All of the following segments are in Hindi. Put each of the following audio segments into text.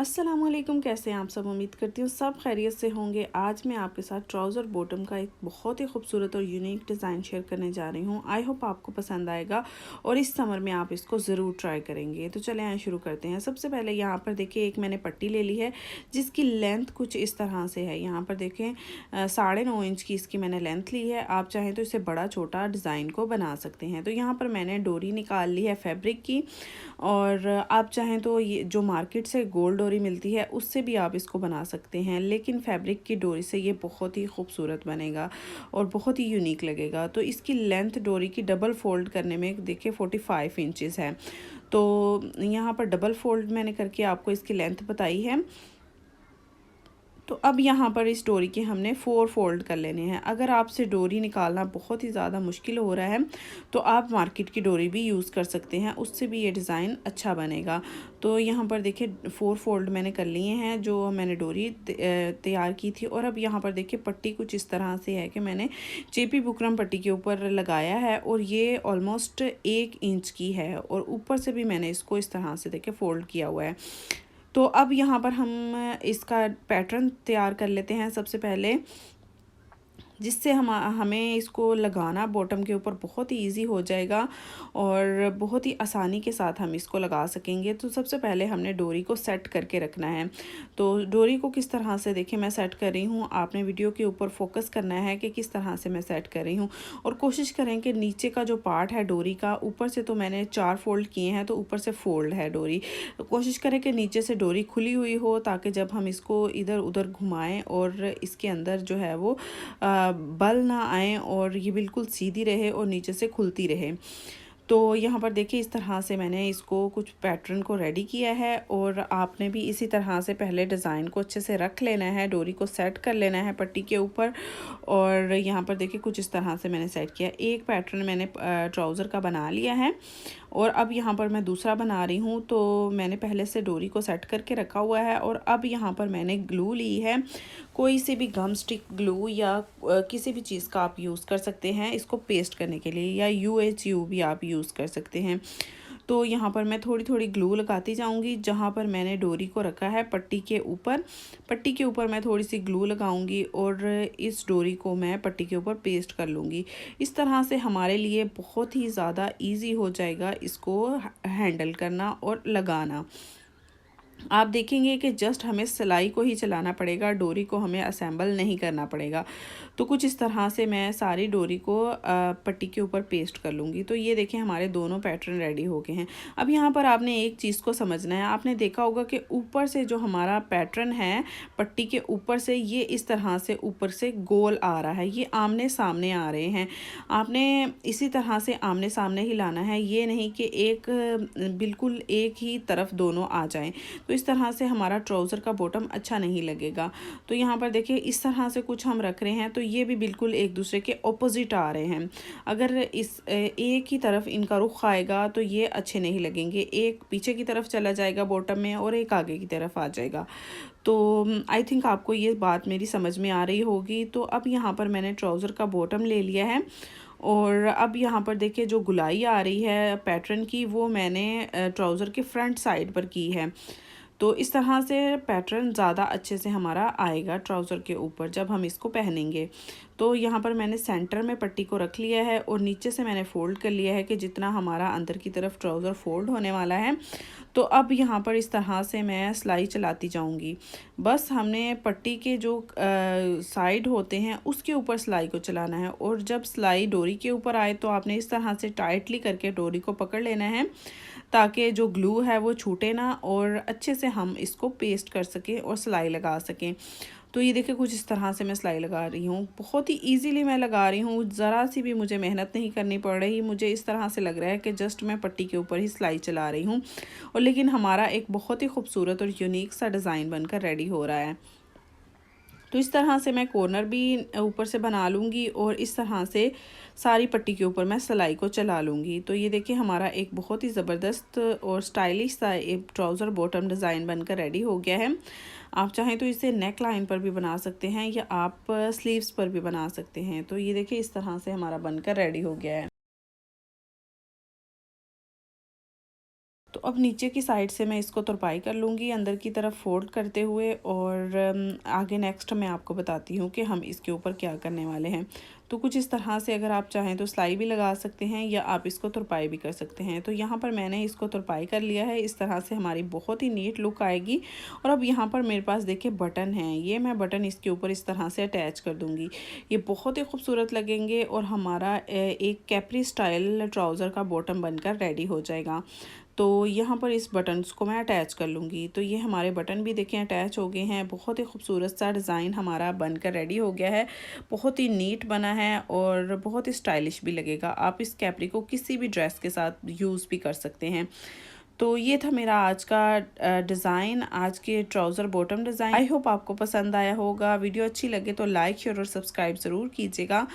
अस्सलामुअलैकुम, कैसे हैं आप सब। उम्मीद करती हूँ सब खैरियत से होंगे। आज मैं आपके साथ ट्राउज़र बॉटम का एक बहुत ही खूबसूरत और यूनिक डिज़ाइन शेयर करने जा रही हूँ। आई होप आपको पसंद आएगा और इस समर में आप इसको ज़रूर ट्राई करेंगे। तो चलें आए शुरू करते हैं। सबसे पहले यहाँ पर देखिए एक मैंने पट्टी ले ली है जिसकी लेंथ कुछ इस तरह से है। यहाँ पर देखें 9.5 इंच की इसकी मैंने लेंथ ली है। आप चाहें तो इसे बड़ा छोटा डिज़ाइन को बना सकते हैं। तो यहाँ पर मैंने डोरी निकाल ली है फैब्रिक की, और आप चाहें तो ये जो मार्केट से गोल डोरी मिलती है उससे भी आप इसको बना सकते हैं, लेकिन फैब्रिक की डोरी से ये बहुत ही खूबसूरत बनेगा और बहुत ही यूनिक लगेगा। तो इसकी लेंथ डोरी की डबल फोल्ड करने में देखिए 45 इंचेस है। तो यहाँ पर डबल फोल्ड मैंने करके आपको इसकी लेंथ बताई है। तो अब यहाँ पर इस डोरी के हमने 4 फोल्ड कर लेने हैं। अगर आपसे डोरी निकालना बहुत ही ज़्यादा मुश्किल हो रहा है तो आप मार्केट की डोरी भी यूज़ कर सकते हैं, उससे भी ये डिज़ाइन अच्छा बनेगा। तो यहाँ पर देखिए 4 फोल्ड मैंने कर लिए हैं जो मैंने डोरी तैयार की थी। और अब यहाँ पर देखिए पट्टी कुछ इस तरह से है कि मैंने चेपी बुकरम पट्टी के ऊपर लगाया है और ये ऑलमोस्ट 1 इंच की है, और ऊपर से भी मैंने इसको इस तरह से देखिए फ़ोल्ड किया हुआ है। तो अब यहाँ पर हम इसका पैटर्न तैयार कर लेते हैं सबसे पहले, जिससे हमें इसको लगाना बॉटम के ऊपर बहुत ही इजी हो जाएगा और बहुत ही आसानी के साथ हम इसको लगा सकेंगे। तो सबसे पहले हमने डोरी को सेट करके रखना है। तो डोरी को किस तरह से देखिए मैं सेट कर रही हूँ, आपने वीडियो के ऊपर फोकस करना है कि किस तरह से मैं सेट कर रही हूँ। और कोशिश करें कि नीचे का जो पार्ट है डोरी का, ऊपर से तो मैंने 4 फोल्ड किए हैं तो ऊपर से फोल्ड है डोरी। तो कोशिश करें कि नीचे से डोरी खुली हुई हो, ताकि जब हम इसको इधर उधर घुमाएं और इसके अंदर जो है वो बल ना आए और ये बिल्कुल सीधी रहे और नीचे से खुलती रहे। तो यहाँ पर देखिए इस तरह से मैंने इसको कुछ पैटर्न को रेडी किया है, और आपने भी इसी तरह से पहले डिज़ाइन को अच्छे से रख लेना है, डोरी को सेट कर लेना है पट्टी के ऊपर। और यहाँ पर देखिए कुछ इस तरह से मैंने सेट किया। एक पैटर्न मैंने ट्राउज़र का बना लिया है और अब यहाँ पर मैं दूसरा बना रही हूँ। तो मैंने पहले से डोरी को सेट करके रखा हुआ है और अब यहाँ पर मैंने ग्लू ली है। कोई सी भी गम स्टिक ग्लू या किसी भी चीज़ का आप यूज़ कर सकते हैं इसको पेस्ट करने के लिए, या UHU भी आप यूज़ कर सकते हैं। तो यहाँ पर मैं थोड़ी थोड़ी ग्लू लगाती जाऊँगी। जहाँ पर मैंने डोरी को रखा है पट्टी के ऊपर मैं थोड़ी सी ग्लू लगाऊंगी और इस डोरी को मैं पट्टी के ऊपर पेस्ट कर लूँगी। इस तरह से हमारे लिए बहुत ही ज़्यादा इजी हो जाएगा इसको हैंडल करना और लगाना। आप देखेंगे कि जस्ट हमें सिलाई को ही चलाना पड़ेगा, डोरी को हमें असेंबल नहीं करना पड़ेगा। तो कुछ इस तरह से मैं सारी डोरी को पट्टी के ऊपर पेस्ट कर लूँगी। तो ये देखें हमारे दोनों पैटर्न रेडी हो गए हैं। अब यहाँ पर आपने एक चीज़ को समझना है। आपने देखा होगा कि ऊपर से जो हमारा पैटर्न है पट्टी के ऊपर से, ये इस तरह से ऊपर से गोल आ रहा है, ये आमने सामने आ रहे हैं। आपने इसी तरह से आमने सामने ही लाना है, ये नहीं कि एक बिल्कुल एक ही तरफ दोनों आ जाएं। तो इस तरह से हमारा ट्राउज़र का बॉटम अच्छा नहीं लगेगा। तो यहाँ पर देखिए इस तरह से कुछ हम रख रहे हैं तो ये भी बिल्कुल एक दूसरे के ऑपोजिट आ रहे हैं। अगर इस एक ही तरफ इनका रुख आएगा तो ये अच्छे नहीं लगेंगे। एक पीछे की तरफ चला जाएगा बॉटम में और एक आगे की तरफ आ जाएगा। तो आई थिंक आपको ये बात मेरी समझ में आ रही होगी। तो अब यहाँ पर मैंने ट्राउज़र का बॉटम ले लिया है और अब यहाँ पर देखिए जो गुलाई आ रही है पैटर्न की, वो मैंने ट्राउज़र के फ्रंट साइड पर की है। तो इस तरह से पैटर्न ज़्यादा अच्छे से हमारा आएगा ट्राउज़र के ऊपर जब हम इसको पहनेंगे। तो यहाँ पर मैंने सेंटर में पट्टी को रख लिया है और नीचे से मैंने फ़ोल्ड कर लिया है कि जितना हमारा अंदर की तरफ ट्राउज़र फ़ोल्ड होने वाला है। तो अब यहाँ पर इस तरह से मैं सिलाई चलाती जाऊँगी। बस हमने पट्टी के जो साइड होते हैं उसके ऊपर सिलाई को चलाना है, और जब सिलाई डोरी के ऊपर आए तो आपने इस तरह से टाइटली करके डोरी को पकड़ लेना है, ताकि जो ग्लू है वो छूटे ना और अच्छे से हम इसको पेस्ट कर सकें और सिलाई लगा सकें। तो ये देखिए कुछ इस तरह से मैं सिलाई लगा रही हूँ, बहुत ही इजीली मैं लगा रही हूँ, ज़रा सी भी मुझे मेहनत नहीं करनी पड़ रही। मुझे इस तरह से लग रहा है कि जस्ट मैं पट्टी के ऊपर ही सिलाई चला रही हूँ, और लेकिन हमारा एक बहुत ही खूबसूरत और यूनिक सा डिज़ाइन बनकर रेडी हो रहा है। तो इस तरह से मैं कॉर्नर भी ऊपर से बना लूँगी और इस तरह से सारी पट्टी के ऊपर मैं सिलाई को चला लूँगी। तो ये देखिए हमारा एक बहुत ही ज़बरदस्त और स्टाइलिश सा एक ट्राउज़र बॉटम डिज़ाइन बनकर रेडी हो गया है। आप चाहें तो इसे नेक लाइन पर भी बना सकते हैं या आप स्लीव्स पर भी बना सकते हैं। तो ये देखिए इस तरह से हमारा बनकर रेडी हो गया है। तो तो अब नीचे की साइड से मैं इसको तुरपाई कर लूँगी अंदर की तरफ फोल्ड करते हुए, और आगे नेक्स्ट मैं आपको बताती हूँ कि हम इसके ऊपर क्या करने वाले हैं। तो कुछ इस तरह से अगर आप चाहें तो सिलाई भी लगा सकते हैं या आप इसको तुरपाई भी कर सकते हैं। तो यहाँ पर मैंने इसको तुरपाई कर लिया है, इस तरह से हमारी बहुत ही नीट लुक आएगी। और अब यहाँ पर मेरे पास देखिए बटन हैं, ये मैं बटन इसके ऊपर इस तरह से अटैच कर दूँगी। ये बहुत ही खूबसूरत लगेंगे और हमारा एक कैप्री स्टाइल ट्राउज़र का बॉटम बनकर रेडी हो जाएगा। तो यहाँ पर इस बटन्स को मैं अटैच कर लूँगी। तो ये हमारे बटन भी देखें अटैच हो गए हैं। बहुत ही खूबसूरत सा डिज़ाइन हमारा बनकर रेडी हो गया है। बहुत ही नीट बना है और बहुत ही स्टाइलिश भी लगेगा। आप इस कैप्री को किसी भी ड्रेस के साथ यूज़ भी कर सकते हैं। तो ये था मेरा आज का डिज़ाइन, आज के trouser bottom design. I hope आपको पसंद आया होगा। वीडियो अच्छी लगे तो लाइक शेयर और सब्सक्राइब ज़रूर कीजिएगा।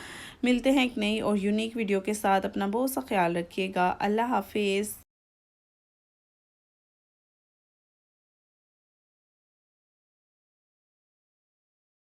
मिलते हैं एक नई और यूनिक वीडियो के साथ। अपना बहुत सा ख्याल रखिएगा। अल्लाह हाफिज़।